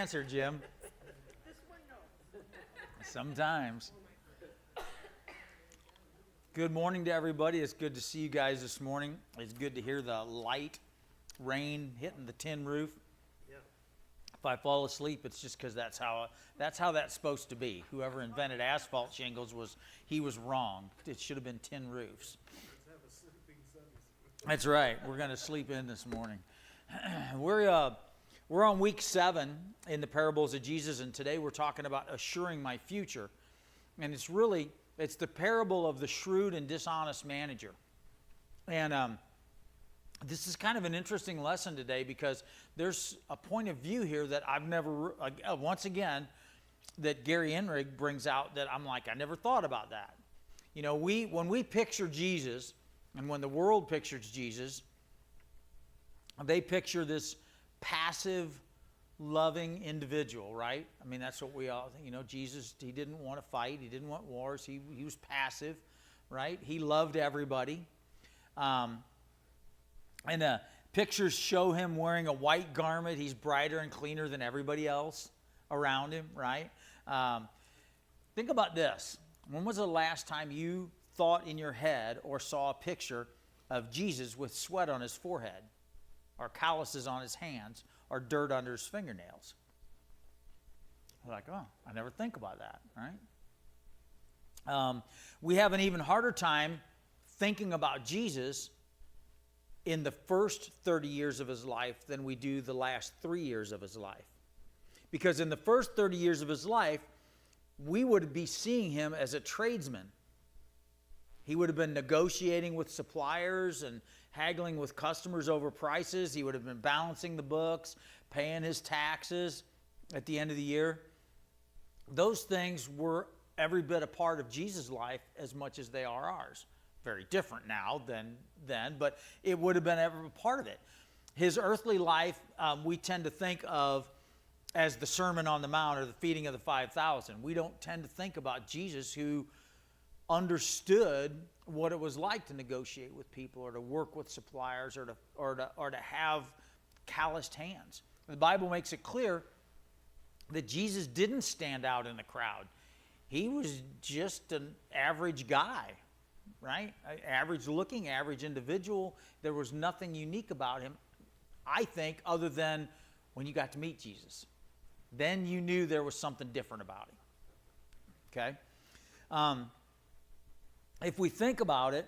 answer, Jim. Sometimes. Good morning to everybody. It's good to see you guys this morning. It's good to hear the light rain hitting the tin roof. Yeah. If I fall asleep, it's just because that's how that's supposed to be. Whoever invented asphalt shingles was wrong. It should have been tin roofs. Let's have a sleeping Sunday school. That's right. We're going to sleep in this morning. We're on week 7 in the parables of Jesus, and today we're talking about assuring my future. And it's the parable of the shrewd and dishonest manager. And this is kind of an interesting lesson today because there's a point of view here that I've never, once again, that Gary Enrig brings out that I'm like, I never thought about that. You know, when we picture Jesus, and when the world pictures Jesus, they picture this passive, loving individual, right? I mean, that's what we all, Jesus, he didn't want to fight. He didn't want wars. He was passive, right? He loved everybody. Pictures show him wearing a white garment. He's brighter and cleaner than everybody else around him, right? Think about this. When was the last time you thought in your head or saw a picture of Jesus with sweat on his forehead, or calluses on his hands, or dirt under his fingernails? Like, oh, I never think about that, right? We have an even harder time thinking about Jesus in the first 30 years of his life than we do the last 3 years of his life. Because in the first 30 years of his life, we would be seeing him as a tradesman. He would have been negotiating with suppliers and haggling with customers over prices. He would have been balancing the books, paying his taxes at the end of the year. Those things were every bit a part of Jesus' life as much as they are ours. Very different now than then, but it would have been every part of it. His earthly life, we tend to think of as the Sermon on the Mount or the feeding of the 5,000. We don't tend to think about Jesus, who understood what it was like to negotiate with people or to work with suppliers or to have calloused hands. The Bible makes it clear that Jesus didn't stand out in the crowd. He was just an average guy, right? Average looking, average individual. There was nothing unique about him, I think, other than when you got to meet Jesus. Then you knew there was something different about him. Okay? If we think about it,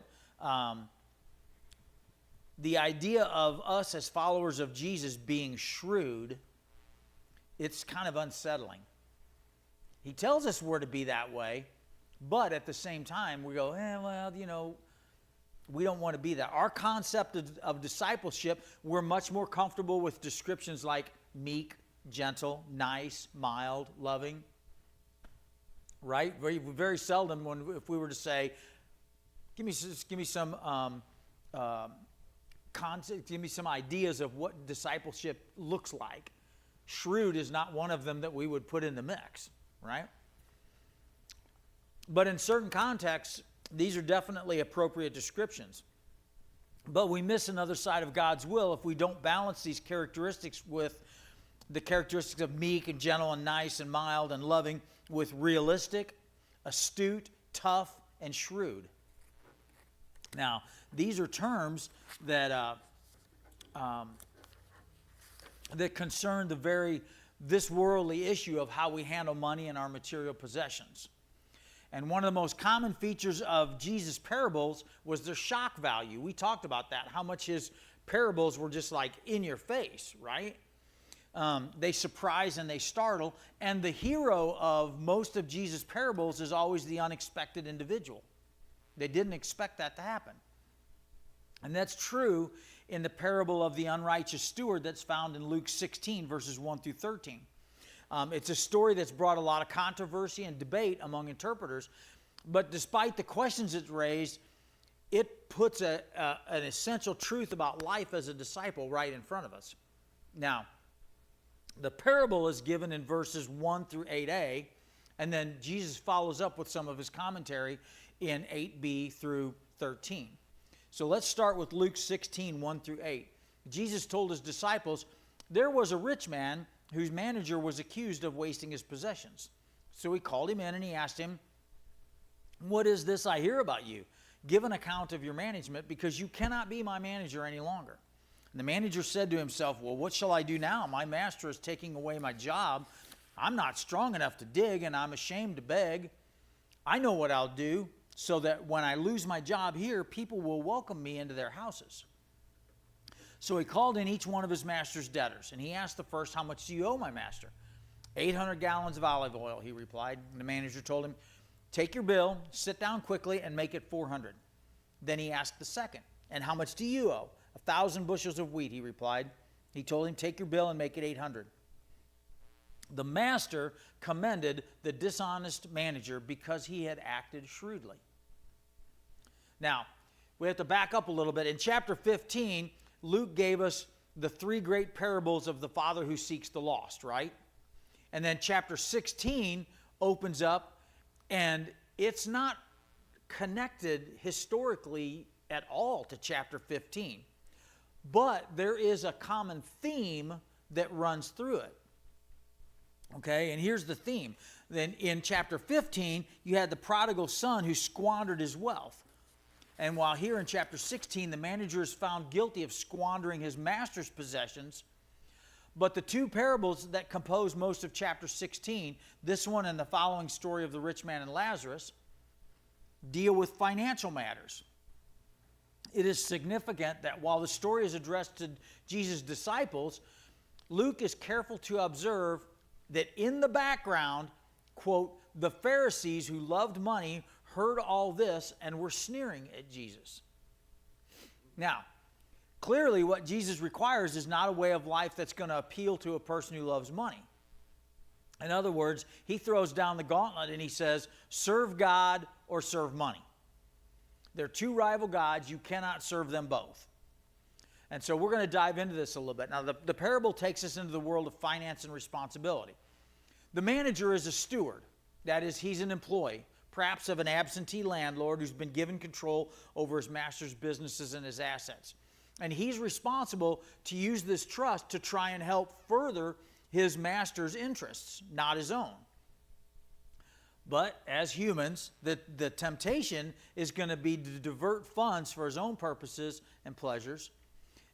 the idea of us as followers of Jesus being shrewd, it's kind of unsettling. He tells us we're to be that way, but at the same time, we go, we don't want to be that. Our concept of discipleship, we're much more comfortable with descriptions like meek, gentle, nice, mild, loving, right? Very, very seldom if we were to say, give me some concept, give me some ideas of what discipleship looks like. Shrewd is not one of them that we would put in the mix, right? But in certain contexts, these are definitely appropriate descriptions. But we miss another side of God's will if we don't balance these characteristics with the characteristics of meek and gentle and nice and mild and loving with realistic, astute, tough, and shrewd. Now, these are terms that that concern this worldly issue of how we handle money and our material possessions. And one of the most common features of Jesus' parables was their shock value. We talked about that, how much his parables were just like in your face, right? They surprise and they startle. And the hero of most of Jesus' parables is always the unexpected individual. They didn't expect that to happen. And that's true in the parable of the unrighteous steward that's found in Luke 16, verses 1 through 13. It's a story that's brought a lot of controversy and debate among interpreters. But despite the questions it's raised, it puts an essential truth about life as a disciple right in front of us. Now, the parable is given in verses 1 through 8a, and then Jesus follows up with some of his commentary in 8b through 13. So let's start with Luke 16, 1 through 8. Jesus told his disciples, "There was a rich man whose manager was accused of wasting his possessions. So he called him in and he asked him, "What is this I hear about you? Give an account of your management, because you cannot be my manager any longer." And the manager said to himself, "Well, what shall I do now? My master is taking away my job. I'm not strong enough to dig, and I'm ashamed to beg. I know what I'll do, so that when I lose my job here, people will welcome me into their houses." So he called in each one of his master's debtors, and he asked the first, "How much do you owe my master?" 800 gallons of olive oil, he replied. And the manager told him, "Take your bill, sit down quickly, and make it 400. Then he asked the second, "And how much do you owe?" 1,000 bushels of wheat, he replied. He told him, "Take your bill and make it 800. The master commended the dishonest manager because he had acted shrewdly. Now, we have to back up a little bit. In chapter 15, Luke gave us the three great parables of the father who seeks the lost, right? And then chapter 16 opens up, and it's not connected historically at all to chapter 15. But there is a common theme that runs through it. Okay, and here's the theme. Then in chapter 15, you had the prodigal son who squandered his wealth. And while here in chapter 16, the manager is found guilty of squandering his master's possessions, but the two parables that compose most of chapter 16, this one and the following story of the rich man and Lazarus, deal with financial matters. It is significant that while the story is addressed to Jesus' disciples, Luke is careful to observe that in the background, quote, the Pharisees who loved money heard all this and were sneering at Jesus. Now, clearly what Jesus requires is not a way of life that's going to appeal to a person who loves money. In other words, he throws down the gauntlet and he says, serve God or serve money. They're two rival gods. You cannot serve them both. And so we're going to dive into this a little bit. Now, the parable takes us into the world of finance and responsibility. The manager is a steward. That is, he's an employee, perhaps of an absentee landlord who's been given control over his master's businesses and his assets. And he's responsible to use this trust to try and help further his master's interests, not his own. But as humans, the temptation is going to be to divert funds for his own purposes and pleasures.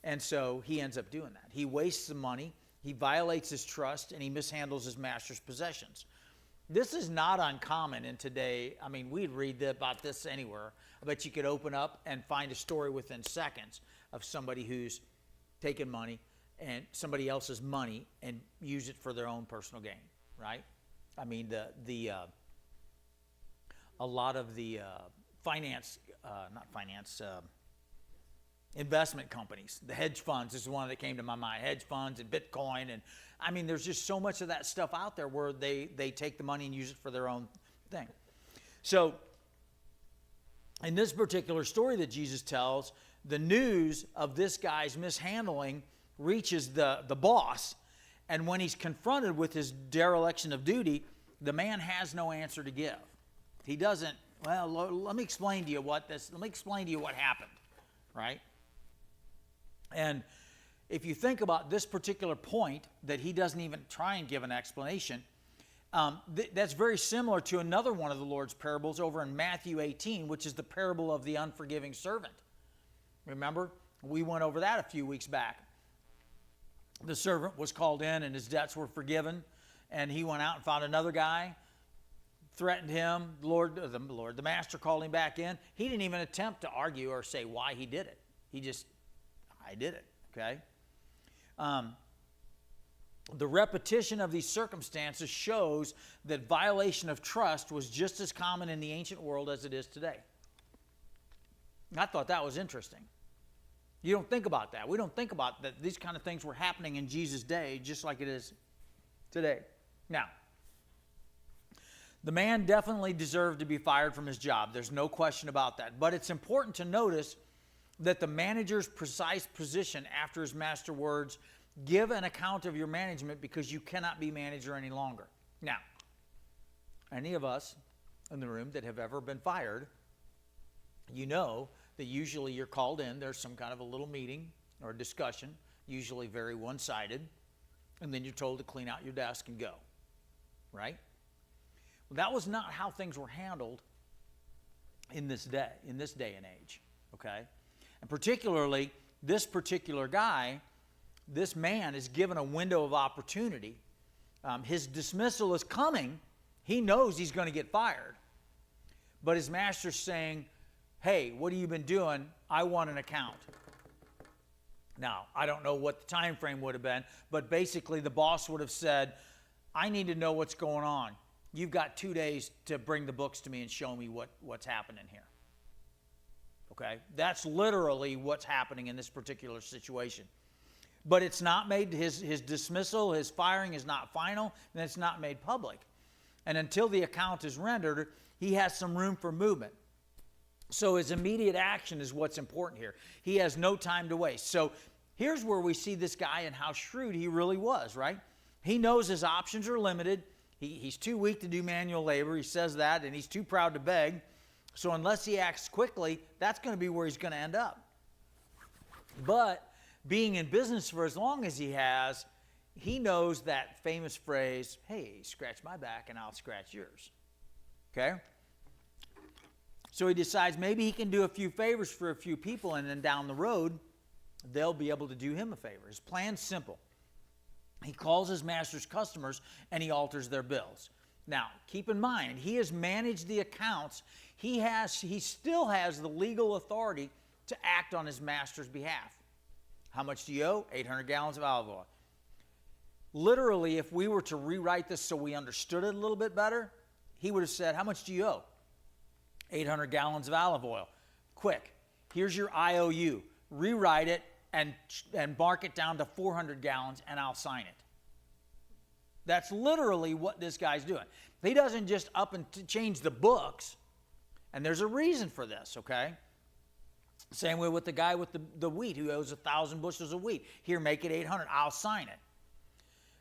And so he ends up doing that. He wastes the money, he violates his trust, and he mishandles his master's possessions. This is not uncommon in today. I mean, we'd read about this anywhere. I bet you could open up and find a story within seconds of somebody who's taken money and somebody else's money and use it for their own personal gain, right? I mean, a lot of the investment companies, the hedge funds is one that came to my mind, hedge funds and Bitcoin. And I mean, there's just so much of that stuff out there where they take the money and use it for their own thing. So in this particular story that Jesus tells, the news of this guy's mishandling reaches the boss. And when he's confronted with his dereliction of duty, the man has no answer to give. He doesn't, well, let me explain to you what happened, right? And if you think about this particular point, that he doesn't even try and give an explanation, that's very similar to another one of the Lord's parables over in Matthew 18, which is the parable of the unforgiving servant. Remember? We went over that a few weeks back. The servant was called in and his debts were forgiven, and he went out and found another guy, threatened him. The master called him back in. He didn't even attempt to argue or say why he did it. He just, I did it, okay? The repetition of these circumstances shows that violation of trust was just as common in the ancient world as it is today. I thought that was interesting. You don't think about that. We don't think about that these kind of things were happening in Jesus' day just like it is today. Now, the man definitely deserved to be fired from his job. There's no question about that. But it's important to notice that the manager's precise position after his master words, give an account of your management because you cannot be manager any longer. Now, any of us in the room that have ever been fired, you know that usually you're called in. There's some kind of a little meeting or discussion, usually very one-sided. and then you're told to clean out your desk and go, right? Well, that was not how things were handled in this day and age, okay? And particularly, this particular guy, this man is given a window of opportunity. His dismissal is coming. He knows he's going to get fired. But his master's saying, hey, what have you been doing? I want an account. Now, I don't know what the time frame would have been, but basically the boss would have said, I need to know what's going on. You've got 2 days to bring the books to me and show me what's happening here. Okay? That's literally what's happening in this particular situation. But it's not made, his dismissal, his firing is not final, and it's not made public. And until the account is rendered, he has some room for movement. So his immediate action is what's important here. He has no time to waste. So here's where we see this guy and how shrewd he really was, right? He knows his options are limited. He's too weak to do manual labor. He says that, and he's too proud to beg. So unless he acts quickly, that's going to be where he's going to end up. But being in business for as long as he has, he knows that famous phrase, hey, scratch my back and I'll scratch yours. Okay? So he decides maybe he can do a few favors for a few people, and then down the road, they'll be able to do him a favor. His plan's simple. He calls his master's customers and he alters their bills. Now, keep in mind, he has managed the accounts. He still has the legal authority to act on his master's behalf. How much do you owe? 800 gallons of olive oil. Literally, if we were to rewrite this so we understood it a little bit better, he would have said, how much do you owe? 800 gallons of olive oil. Quick, here's your IOU. Rewrite it and mark it down to 400 gallons, and I'll sign it. That's literally what this guy's doing. He doesn't just up and change the books, and there's a reason for this, okay? Same way with the guy with the wheat who owes 1,000 bushels of wheat. Here, make it 800. I'll sign it.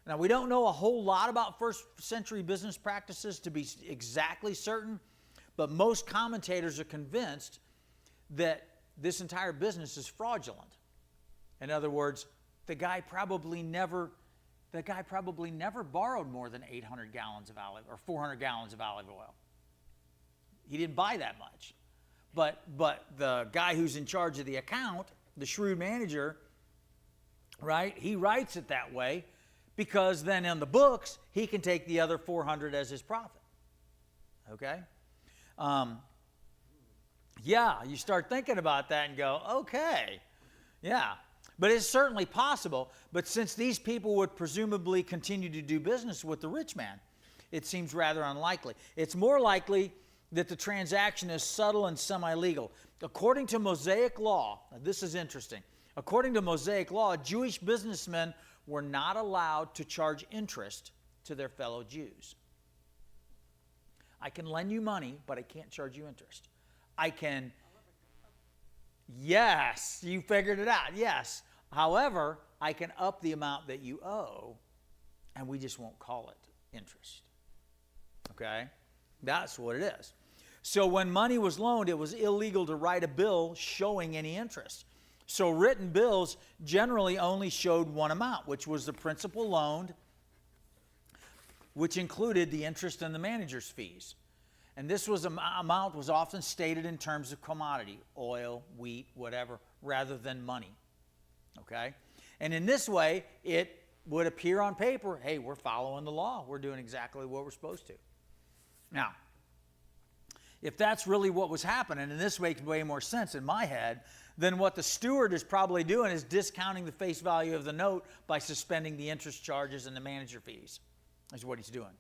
Now, we don't know a whole lot about first century business practices to be exactly certain, but most commentators are convinced that this entire business is fraudulent. In other words, the guy probably never borrowed more than 800 gallons of olive or 400 gallons of olive oil. He didn't buy that much. But the guy who's in charge of the account, the shrewd manager, right, he writes it that way because then in the books, he can take the other 400 as his profit. Okay? Yeah, you start thinking about that and go, okay, yeah. But it's certainly possible. But since these people would presumably continue to do business with the rich man, it seems rather unlikely. It's more likely that the transaction is subtle and semi-legal. According to Mosaic law, now this is interesting. According to Mosaic law, Jewish businessmen were not allowed to charge interest to their fellow Jews. I can lend you money, but I can't charge you interest. I can, yes, you figured it out, yes. However, I can up the amount that you owe, and we just won't call it interest. Okay? That's what it is. So when money was loaned, it was illegal to write a bill showing any interest. So written bills generally only showed one amount, which was the principal loaned, which included the interest and the manager's fees. And this amount was often stated in terms of commodity, oil, wheat, whatever, rather than money. Okay? And in this way, it would appear on paper, hey, we're following the law. We're doing exactly what we're supposed to. Now, if that's really what was happening, and this makes way more sense in my head, then what the steward is probably doing is discounting the face value of the note by suspending the interest charges and the manager fees, is what he's doing.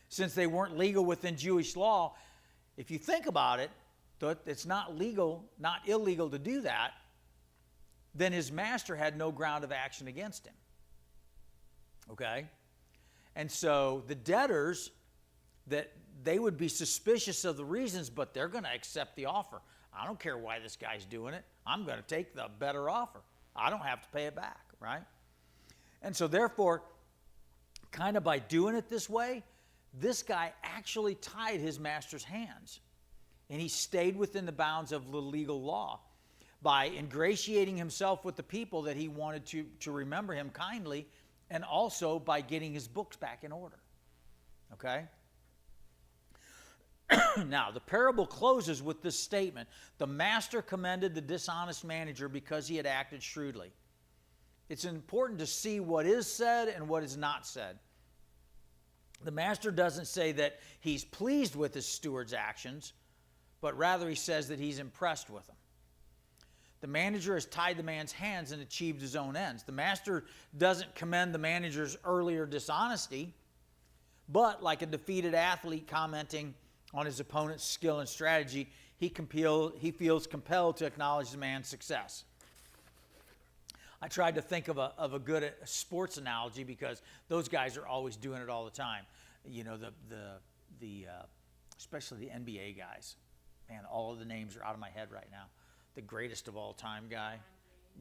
Since they weren't legal within Jewish law, if you think about it, it's not legal, not illegal to do that, then his master had no ground of action against him. Okay? And so the debtors, that they would be suspicious of the reasons, but they're going to accept the offer. I don't care why this guy's doing it. I'm going to take the better offer. I don't have to pay it back, right? And so therefore, kind of by doing it this way, this guy actually tied his master's hands. And he stayed within the bounds of the legal law by ingratiating himself with the people that he wanted to remember him kindly and also by getting his books back in order. Okay? Now, the parable closes with this statement: the master commended the dishonest manager because he had acted shrewdly. It's important to see what is said and what is not said. The master doesn't say that he's pleased with his steward's actions, but rather he says that he's impressed with them. The manager has tied the man's hands and achieved his own ends. The master doesn't commend the manager's earlier dishonesty, but like a defeated athlete commenting on his opponent's skill and strategy, he feels compelled to acknowledge the man's success. I tried to think of a good sports analogy because those guys are always doing it all the time. You know, especially the NBA guys. Man, all of the names are out of my head right now. The greatest of all time guy.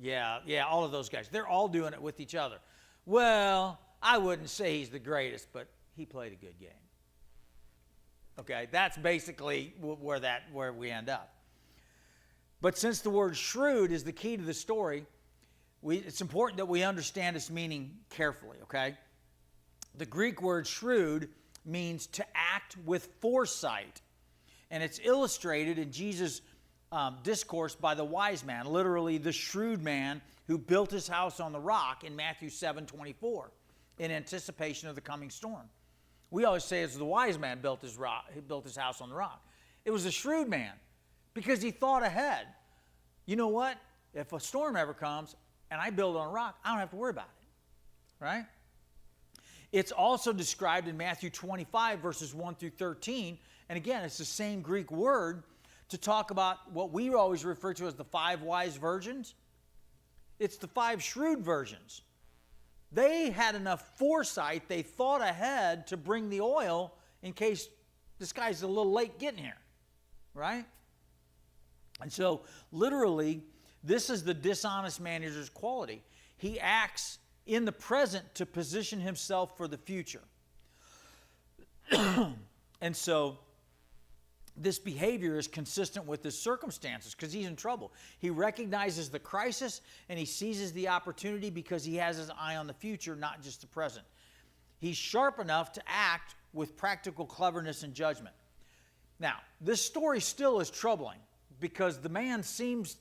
Yeah, all of those guys. They're all doing it with each other. Well, I wouldn't say he's the greatest, but he played a good game. Okay, that's basically where we end up. But since the word shrewd is the key to the story, it's important that we understand its meaning carefully, okay? The Greek word shrewd means to act with foresight. And it's illustrated in Jesus' discourse by the wise man, literally the shrewd man who built his house on the rock in Matthew 7:24 in anticipation of the coming storm. We always say it's the wise man built his house on the rock. It was a shrewd man because he thought ahead. You know what? If a storm ever comes and I build on a rock, I don't have to worry about it, right? It's also described in Matthew 25, verses 1 through 13. And again, it's the same Greek word to talk about what we always refer to as the 5 wise virgins. It's the 5 shrewd virgins. They had enough foresight, they thought ahead to bring the oil in case this guy's a little late getting here, right? And so, literally, this is the dishonest manager's quality. He acts in the present to position himself for the future. And so, this behavior is consistent with his circumstances because he's in trouble. He recognizes the crisis and he seizes the opportunity because he has his eye on the future, not just the present. He's sharp enough to act with practical cleverness and judgment. Now, this story still is troubling because the man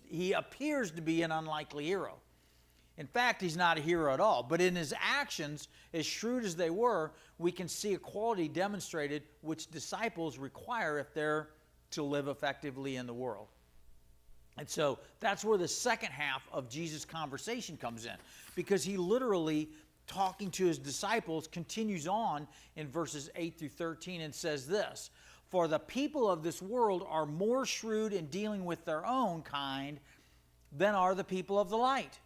he appears to be an unlikely hero. In fact, he's not a hero at all. But in his actions, as shrewd as they were, we can see a quality demonstrated which disciples require if they're to live effectively in the world. And so that's where the second half of Jesus' conversation comes in, because he literally, talking to his disciples, continues on in verses 8 through 13 and says this: "For the people of this world are more shrewd in dealing with their own kind than are the people of the light.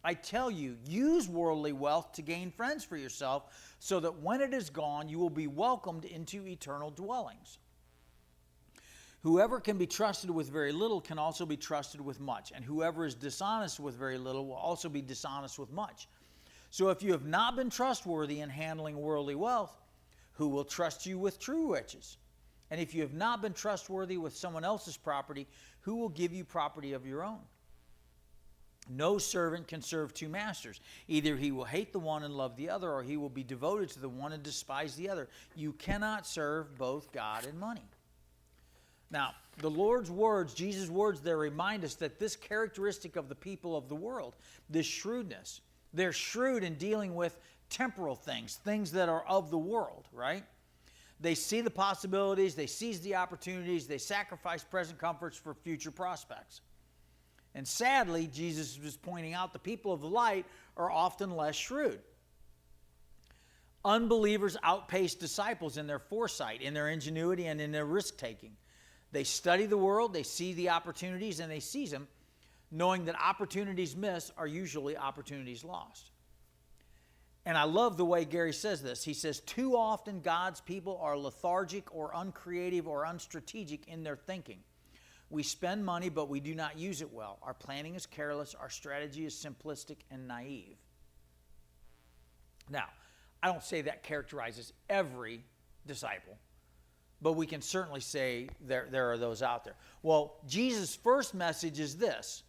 I tell you, use worldly wealth to gain friends for yourself, so that when it is gone, you will be welcomed into eternal dwellings. Whoever can be trusted with very little can also be trusted with much, and whoever is dishonest with very little will also be dishonest with much. So if you have not been trustworthy in handling worldly wealth, who will trust you with true riches? And if you have not been trustworthy with someone else's property, who will give you property of your own? No servant can serve 2 masters. Either he will hate the one and love the other, or he will be devoted to the one and despise the other. You cannot serve both God and money." Now, the Lord's words, Jesus' words there, remind us that this characteristic of the people of the world, this shrewdness, they're shrewd in dealing with temporal things, things that are of the world, right? They see the possibilities, they seize the opportunities, they sacrifice present comforts for future prospects. And sadly, Jesus was pointing out the people of the light are often less shrewd. Unbelievers outpace disciples in their foresight, in their ingenuity, and in their risk-taking. They study the world, they see the opportunities, and they seize them, knowing that opportunities missed are usually opportunities lost. And I love the way Gary says this. He says, "Too often God's people are lethargic or uncreative or unstrategic in their thinking. We spend money, but we do not use it well. Our planning is careless. Our strategy is simplistic and naive." Now, I don't say that characterizes every disciple, but we can certainly say there are those out there. Well, Jesus' first message is this: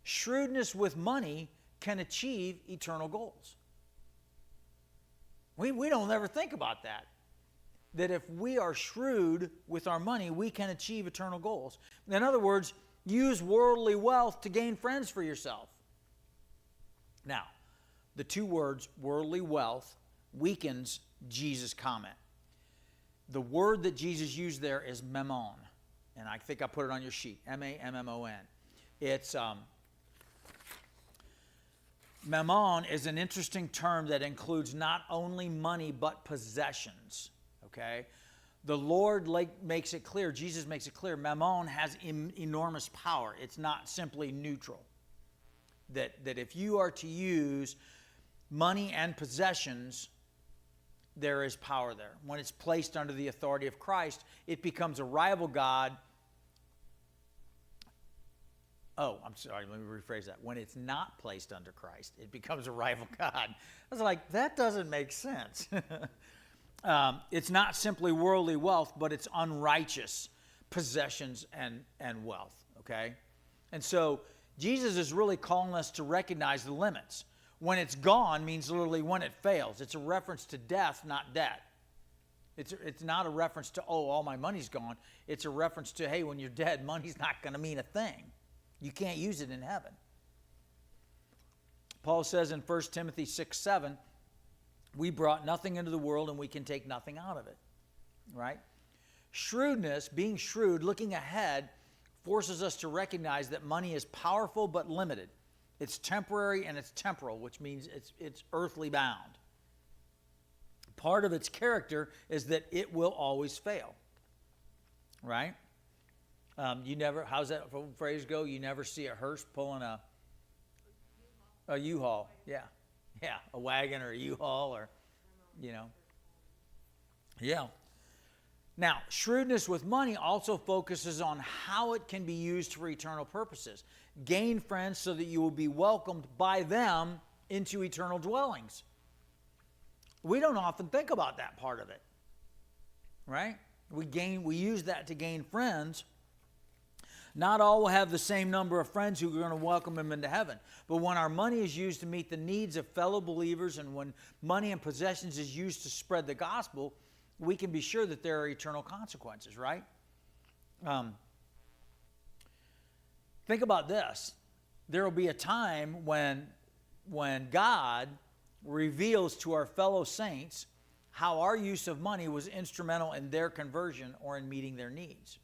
shrewdness with money can achieve eternal goals. We don't ever think about that. That if we are shrewd with our money, we can achieve eternal goals. In other words, use worldly wealth to gain friends for yourself. Now, the two words, worldly wealth, weakens Jesus' comment. The word that Jesus used there is mammon. And I think I put it on your sheet, M-A-M-M-O-N. It's, mammon is an interesting term that includes not only money, but possessions, okay? The Lord makes it clear, Jesus makes it clear, mammon has enormous power. It's not simply neutral. That if you are to use money and possessions, there is power there. When it's placed under the authority of Christ, it becomes a rival God. Oh, I'm sorry, let me rephrase that. When it's not placed under Christ, it becomes a rival God. I was like, that doesn't make sense. It's not simply worldly wealth, but it's unrighteous possessions and wealth, okay? And so Jesus is really calling us to recognize the limits. When it's gone means literally when it fails. It's a reference to death, not debt. It's not a reference to, oh, all my money's gone. It's a reference to, hey, when you're dead, money's not going to mean a thing. You can't use it in heaven. Paul says in 1 Timothy 6:7, we brought nothing into the world and we can take nothing out of it, right? Shrewdness, being shrewd, looking ahead, forces us to recognize that money is powerful but limited. It's temporary and it's temporal, which means it's earthly bound. Part of its character is that it will always fail, right? You never, how's that phrase go? You never see a hearse pulling a U-Haul. Yeah, a wagon or a U-Haul or, Yeah. Now, shrewdness with money also focuses on how it can be used for eternal purposes. Gain friends so that you will be welcomed by them into eternal dwellings. We don't often think about that part of it, right? We use that to gain friends. Not all will have the same number of friends who are going to welcome them into heaven. But when our money is used to meet the needs of fellow believers and when money and possessions is used to spread the gospel, we can be sure that there are eternal consequences, right? Think about this. There will be a time when God reveals to our fellow saints how our use of money was instrumental in their conversion or in meeting their needs.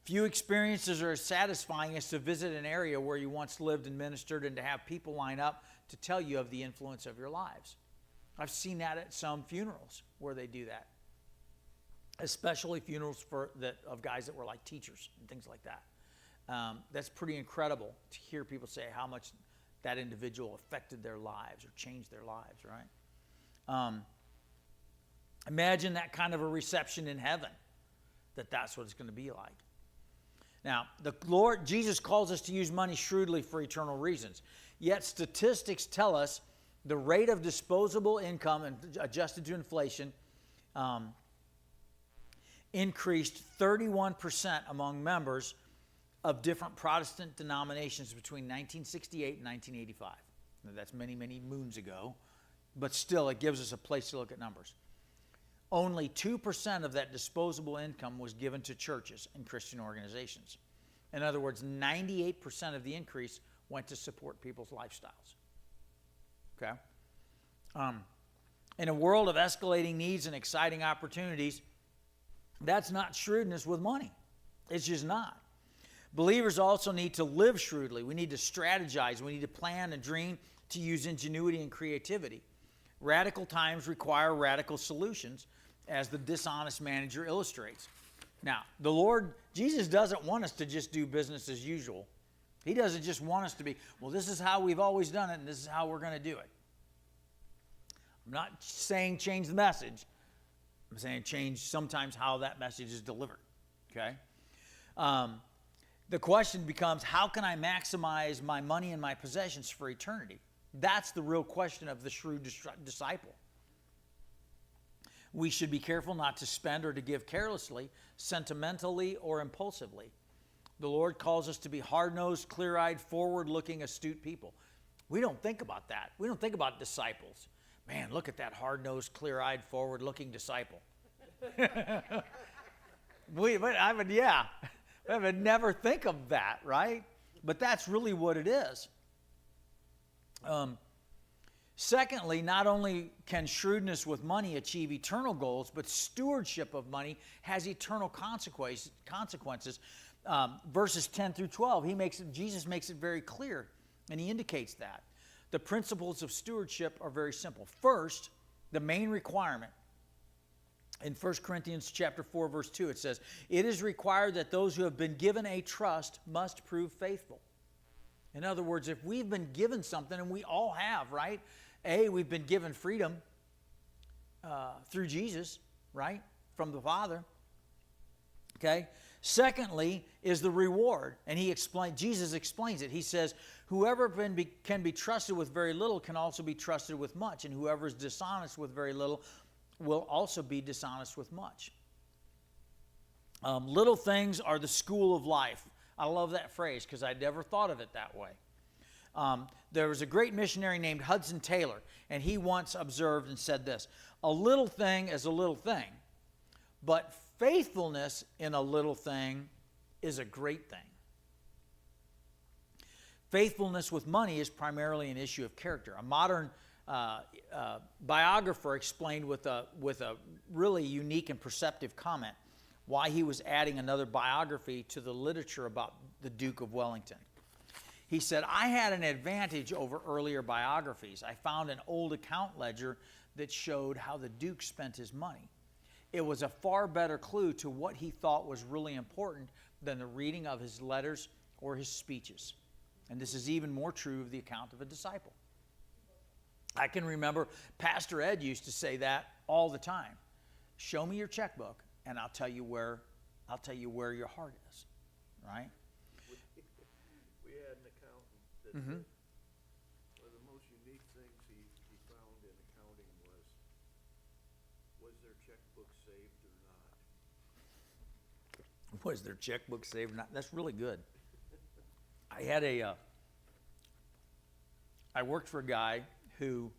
Few experiences are as satisfying as to visit an area where you once lived and ministered and to have people line up to tell you of the influence of your lives. I've seen that at some funerals where they do that, especially funerals of guys that were like teachers and things like that. That's pretty incredible to hear people say how much that individual affected their lives or changed their lives, right? Imagine that kind of a reception in heaven, that's what it's going to be like. Now, the Lord Jesus calls us to use money shrewdly for eternal reasons. Yet statistics tell us the rate of disposable income and adjusted to inflation increased 31% among members of different Protestant denominations between 1968 and 1985. Now, that's many, many moons ago, but still it gives us a place to look at numbers. Only 2% of that disposable income was given to churches and Christian organizations. In other words, 98% of the increase went to support people's lifestyles. Okay? In a world of escalating needs and exciting opportunities, that's not shrewdness with money. It's just not. Believers also need to live shrewdly. We need to strategize. We need to plan and dream, to use ingenuity and creativity. Radical times require radical solutions, as the dishonest manager illustrates. Now, the Lord, Jesus doesn't want us to just do business as usual. He doesn't just want us to be, well, this is how we've always done it, and this is how we're going to do it. I'm not saying change the message. I'm saying change sometimes how that message is delivered, okay? The question becomes, how can I maximize my money and my possessions for eternity? That's the real question of the shrewd disciple. We should be careful not to spend or to give carelessly, sentimentally, or impulsively. The Lord calls us to be hard-nosed, clear-eyed, forward-looking, astute people. We don't think about that. We don't think about disciples. Man, look at that hard-nosed, clear-eyed, forward-looking disciple. I would never think of that, right? But that's really what it is. Secondly, not only can shrewdness with money achieve eternal goals, but stewardship of money has eternal consequences. Verses 10 through 12, Jesus makes it very clear, and he indicates that. The principles of stewardship are very simple. First, the main requirement, in 1 Corinthians chapter 4, verse 2, it says, "It is required that those who have been given a trust must prove faithful." In other words, if we've been given something, and we all have, right? We've been given freedom through Jesus, right? From the Father. Okay? Secondly is the reward. And Jesus explains it. He says, whoever can be trusted with very little can also be trusted with much. And whoever is dishonest with very little will also be dishonest with much. Little things are the school of life. I love that phrase because I never thought of it that way. There was a great missionary named Hudson Taylor, and he once observed and said this: a little thing is a little thing, but faithfulness in a little thing is a great thing. Faithfulness with money is primarily an issue of character. A modern biographer explained with a really unique and perceptive comment why he was adding another biography to the literature about the Duke of Wellington. He said, "I had an advantage over earlier biographies. I found an old account ledger that showed how the Duke spent his money. It was a far better clue to what he thought was really important than the reading of his letters or his speeches." And this is even more true of the account of a disciple. I can remember Pastor Ed used to say that all the time. Show me your checkbook, and I'll tell you where your heart is, right? We had an accountant that Mm-hmm. said one of the most unique things he found in accounting was their checkbook saved or not? Was their checkbook saved or not? That's really good. I worked for a guy who,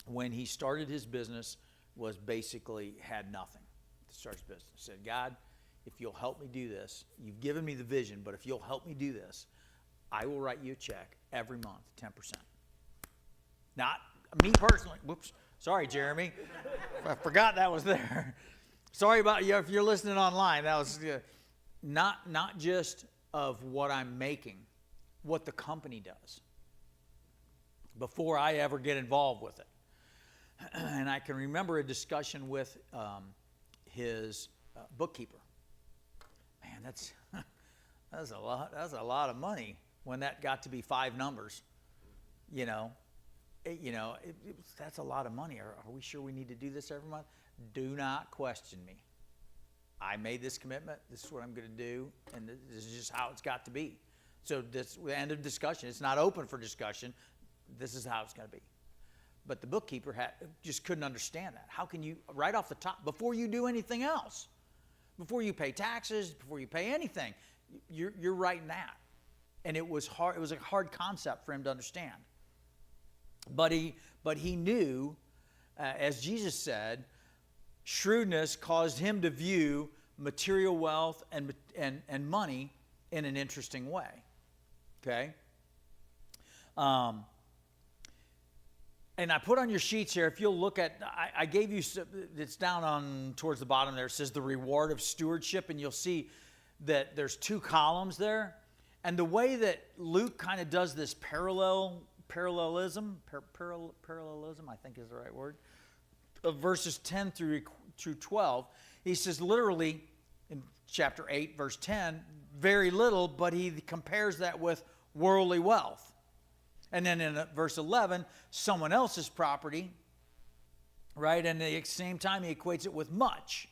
when he started his business, was basically had nothing to start his business. Said, "God, if you'll help me do this, you've given me the vision, but if you'll help me do this, I will write you a check every month, 10%. Not me personally. Whoops. Sorry, Jeremy. I forgot that was there. Sorry about you if you're listening online. That was not just of what I'm making, what the company does, before I ever get involved with it. And I can remember a discussion with his bookkeeper. Man, that's a lot. That's a lot of money when that got to be 5 numbers. That's a lot of money. Are we sure we need to do this every month? Do not question me. I made this commitment. This is what I'm going to do, and this is just how it's got to be. So this end of discussion. It's not open for discussion. This is how it's going to be. But the bookkeeper just couldn't understand that. How can you, right off the top, before you do anything else, before you pay taxes, before you pay anything, you're writing that. And it was hard. It was a hard concept for him to understand. But he knew, as Jesus said, shrewdness caused him to view material wealth and money in an interesting way. Okay? And I put on your sheets here, if you'll look at, I gave you, it's down on towards the bottom there, it says the reward of stewardship, and you'll see that there's 2 columns there. And the way that Luke kind of does this parallelism, I think is the right word, of verses 10 through 12, he says literally in chapter 8, verse 10, very little, but he compares that with worldly wealth. And then in verse 11, someone else's property, right? And at the same time, he equates it with much.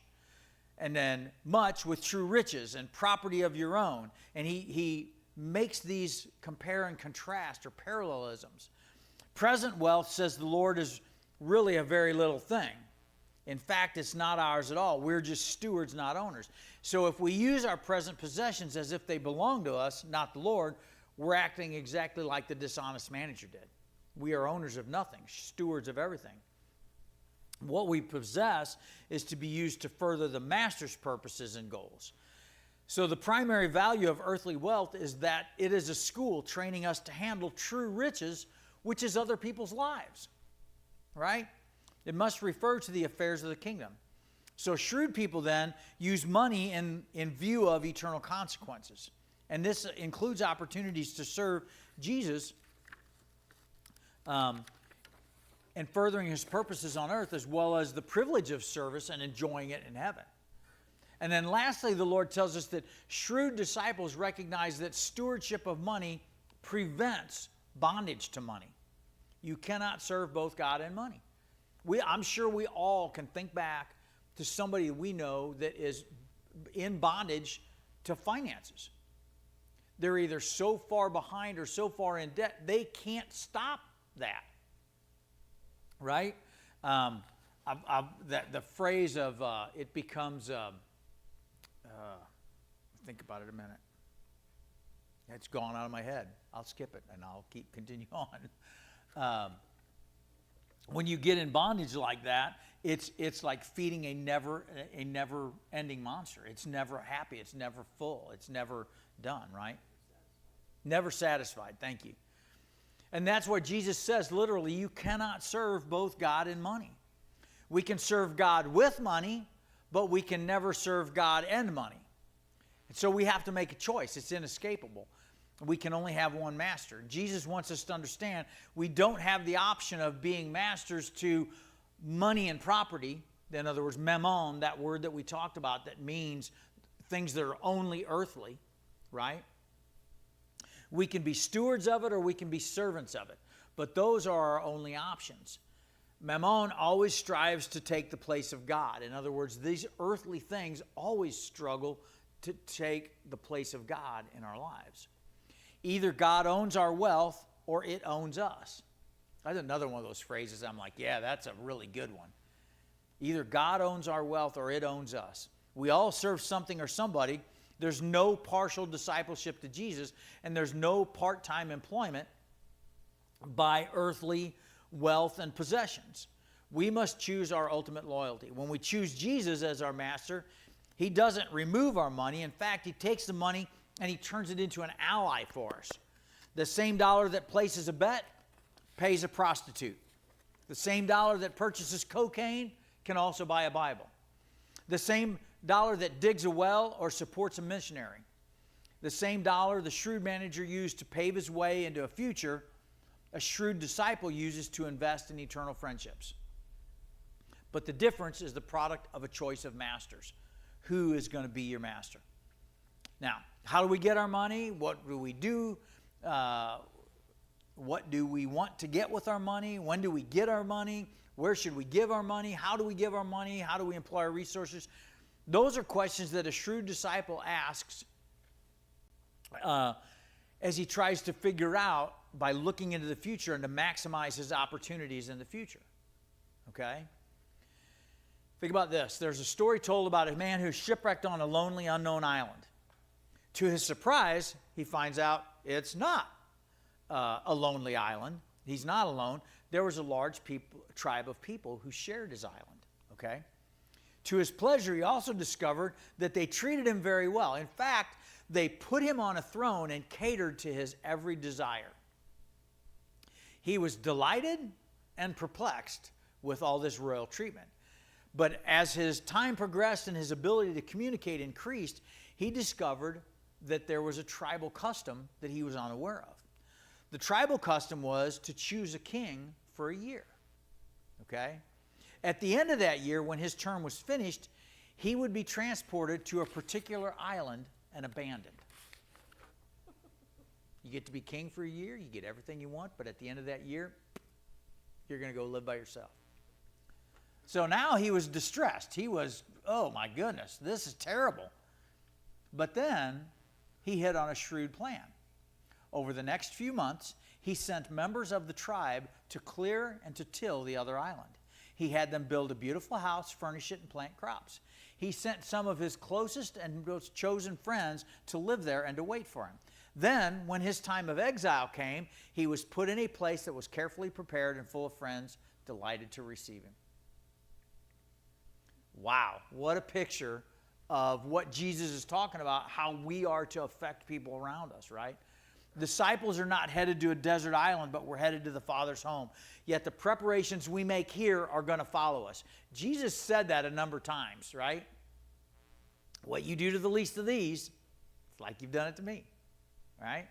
And then much with true riches and property of your own. And he makes these compare and contrast or parallelisms. Present wealth, says the Lord, is really a very little thing. In fact, it's not ours at all. We're just stewards, not owners. So if we use our present possessions as if they belong to us, not the Lord, we're acting exactly like the dishonest manager did. We are owners of nothing, stewards of everything. What we possess is to be used to further the master's purposes and goals. So the primary value of earthly wealth is that it is a school training us to handle true riches, which is other people's lives, right? It must refer to the affairs of the kingdom. So shrewd people then use money in view of eternal consequences. And this includes opportunities to serve Jesus and furthering his purposes on earth, as well as the privilege of service and enjoying it in heaven. And then lastly, the Lord tells us that shrewd disciples recognize that stewardship of money prevents bondage to money. You cannot serve both God and money. I'm sure we all can think back to somebody we know that is in bondage to finances. They're either so far behind or so far in debt, they can't stop that. Right? The phrase of it becomes, think about it a minute. It's gone out of my head. I'll skip it and I'll continue on. When you get in bondage like that, it's like feeding a never-ending monster. It's never happy. It's never full. It's never done, right? Never satisfied. Thank you. And that's what Jesus says, literally, you cannot serve both God and money. We can serve God with money, but we can never serve God and money. And so we have to make a choice. It's inescapable. We can only have one master. Jesus wants us to understand we don't have the option of being masters to money and property. In other words, mammon, that word that we talked about that means things that are only earthly, right? We can be stewards of it or we can be servants of it. But those are our only options. Mammon always strives to take the place of God. In other words, these earthly things always struggle to take the place of God in our lives. Either God owns our wealth or it owns us. That's another one of those phrases I'm like, yeah, that's a really good one. Either God owns our wealth or it owns us. We all serve something or somebody. There's no partial discipleship to Jesus, and there's no part-time employment by earthly wealth and possessions. We must choose our ultimate loyalty. When we choose Jesus as our master, he doesn't remove our money. In fact, he takes the money and he turns it into an ally for us. The same dollar that places a bet pays a prostitute. The same dollar that purchases cocaine can also buy a Bible. The same dollar that digs a well or supports a missionary. The same dollar the shrewd manager used to pave his way into a future, a shrewd disciple uses to invest in eternal friendships. But the difference is the product of a choice of masters. Who is going to be your master? Now, how do we get our money? What do we do? What do we want to get with our money? When do we get our money? Where should we give our money? How do we give our money? How do we employ our resources? Those are questions that a shrewd disciple asks as he tries to figure out by looking into the future and to maximize his opportunities in the future. Okay? Think about this. There's a story told about a man who's shipwrecked on a lonely, unknown island. To his surprise, he finds out it's not a lonely island. He's not alone. There was a large tribe of people who shared his island. Okay? To his pleasure, he also discovered that they treated him very well. In fact, they put him on a throne and catered to his every desire. He was delighted and perplexed with all this royal treatment. But as his time progressed and his ability to communicate increased, he discovered that there was a tribal custom that he was unaware of. The tribal custom was to choose a king for a year. Okay? At the end of that year, when his term was finished, he would be transported to a particular island and abandoned. You get to be king for a year, you get everything you want, but at the end of that year, you're going to go live by yourself. So now he was distressed. He was, oh my goodness, this is terrible. But then he hit on a shrewd plan. Over the next few months, he sent members of the tribe to clear and to till the other island. He had them build a beautiful house, furnish it, and plant crops. He sent some of his closest and most chosen friends to live there and to wait for him. Then, when his time of exile came, he was put in a place that was carefully prepared and full of friends delighted to receive him. Wow, what a picture of what Jesus is talking about, how we are to affect people around us, right? Disciples are not headed to a desert island, but we're headed to the Father's home. Yet the preparations we make here are going to follow us. Jesus said that a number of times, right? What you do to the least of these, it's like you've done it to me, right?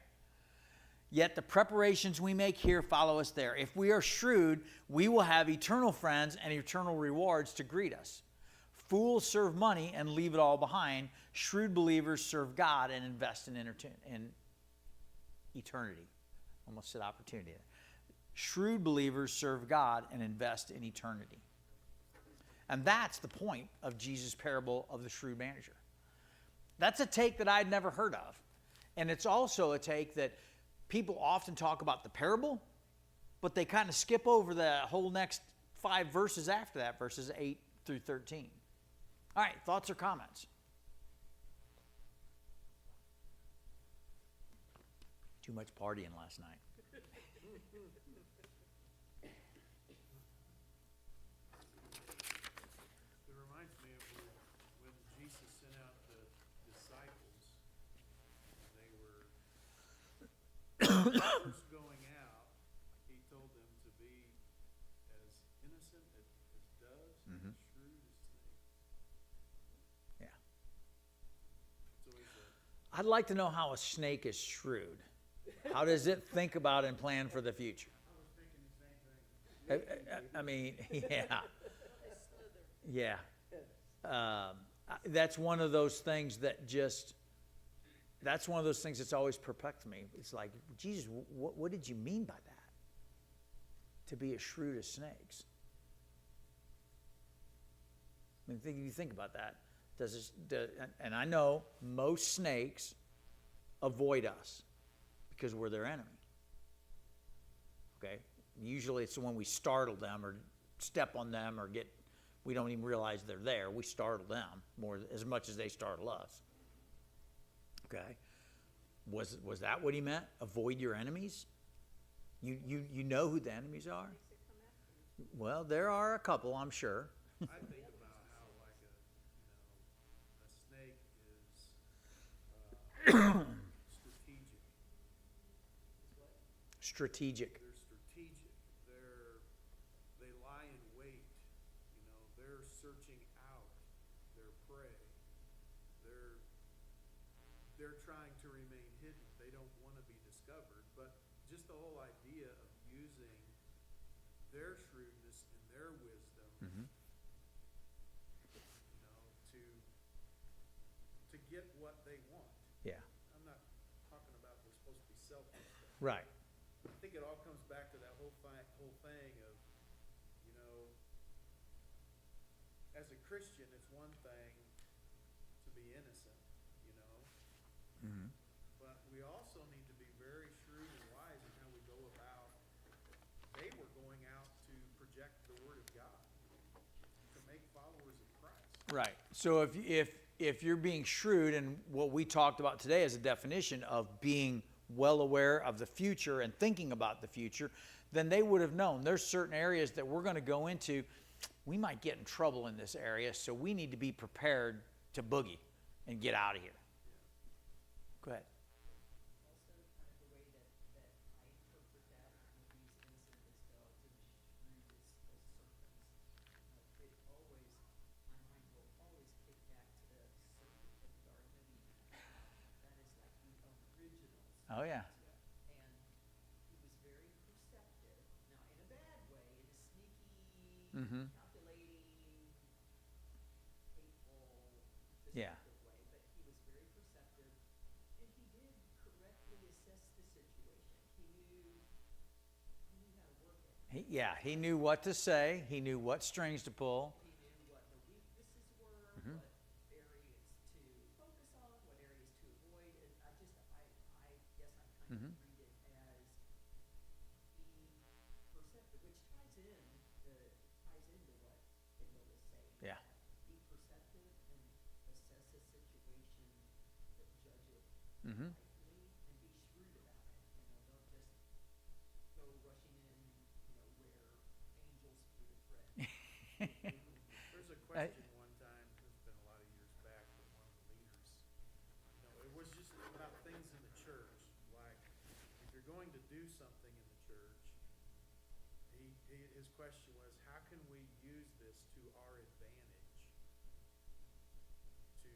Yet the preparations we make here follow us there. If we are shrewd, we will have eternal friends and eternal rewards to greet us. Fools serve money and leave it all behind. Shrewd believers serve God and invest in eternity. Almost said opportunity. Shrewd believers serve God and invest in eternity. And that's the point of Jesus' parable of the shrewd manager. That's a take that I'd never heard of. And it's also a take that people often talk about the parable, but they kind of skip over the whole next 5 verses after that, verses 8 through 13. All right, thoughts or comments? Too much partying last night. It reminds me of when Jesus sent out the disciples, and they were first going out, he told them to be as innocent as doves and as shrewd as snakes. Yeah. It's always I'd like to know how a snake is shrewd. How does it think about and plan for the future? I was thinking the same thing. I mean, yeah. Yeah. That's one of those things that that's one of those things that's always perplexed me. It's like, Jesus, what did you mean by that? To be as shrewd as snakes. I mean, you think about that. And I know most snakes avoid us because we're their enemy. Okay? Usually it's when we startle them or step on them or we don't even realize they're there. We startle them as much as they startle us. Okay? Was that what he meant? Avoid your enemies? You know who the enemies are? Well, there are a couple, I'm sure. I think about how like a snake is Strategic. strategic. They're strategic. They lie in wait. They're searching out their prey. They're trying to remain hidden. They don't want to be discovered. But just the whole idea of using their shrewdness and their wisdom, to get what they want. Yeah. I'm not talking about we're supposed to be selfish. Right. I think it all comes back to that whole thing of, as a Christian, it's one thing to be innocent, but we also need to be very shrewd and wise in how we go about. They were going out to project the Word of God, to make followers of Christ. Right. So if you're being shrewd, and what we talked about today is a definition of being well aware of the future and thinking about the future, then they would have known there's certain areas that we're going to go into. We might get in trouble in this area, so we need to be prepared to boogie and get out of here. Go ahead. Also, kind of the way that I interpret that, these innocent as doves and shrewd as serpents. It always, my mind will always kick back to the serpent of the Garden of Eden. That is like the original serpent. Oh, yeah. And he was very perceptive, now in a bad way, in a sneaky, calculating, hateful, Yeah. deceptive way, but he was very perceptive, and he did correctly assess the situation. He knew how to work it. He knew what to say. He knew what strings to pull. He knew what the weaknesses were, what areas to focus on, what areas to avoid. And I guess I kind of read it as be perceptive, which ties into what Kendall was saying. Yeah. Be perceptive and assess a situation, but judge it rightly, and be question one time, it's been a lot of years back, with one of the leaders. You know, it was just about things in the church, like, if you're going to do something in the church, his question was, how can we use this to our advantage to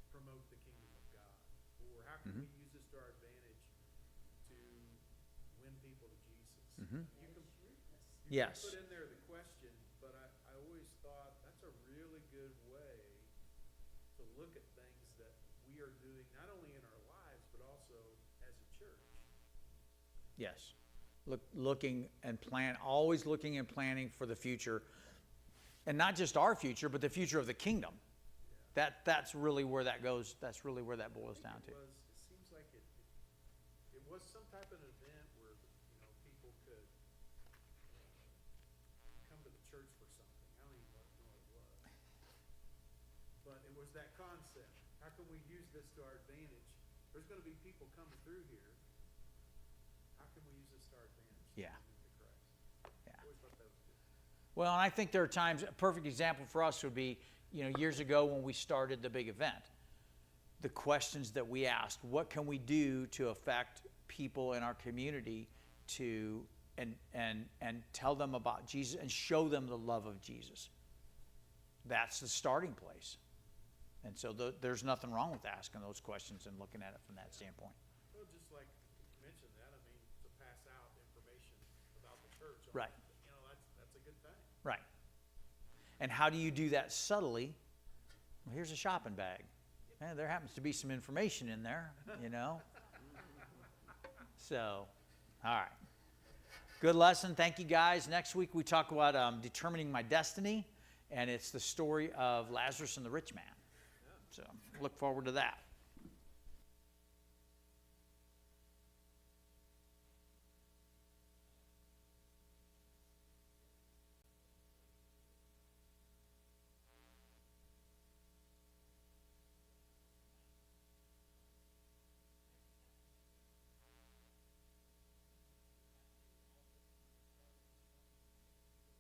promote the kingdom of God? Or how can we use this to our advantage to win people to Jesus? Mhm. You can, Yes. put in there the question, but I always thought that's a really good way to look at things that we are doing, not only in our lives, but also as a church. Yes. Looking and always looking and planning for the future. And not just our future, but the future of the kingdom. That's really where that goes. That's really where that boils down to. It seems like it was some type of event where, you know, people could come to the church for something. I don't even know what it was. But it was that concept. How can we use this to our advantage? There's going to be people coming through here. How can we use this to our advantage? Yeah. To win to Christ? Yeah. I always thought that was good. Well, and I think there are times, a perfect example for us would be, you know, years ago when we started the big event. The questions that we asked, what can we do to affect people in our community to and tell them about Jesus and show them the love of Jesus? That's the starting place. And so there's nothing wrong with asking those questions and looking at it from that standpoint. Well, just like you mentioned that, I mean, to pass out information about the church. Right. You know, that's a good thing. Right. And how do you do that subtly? Well, here's a shopping bag. There happens to be some information in there, you know. So, all right. Good lesson. Thank you, guys. Next week we talk about determining my destiny, and it's the story of Lazarus and the rich man. So, look forward to that.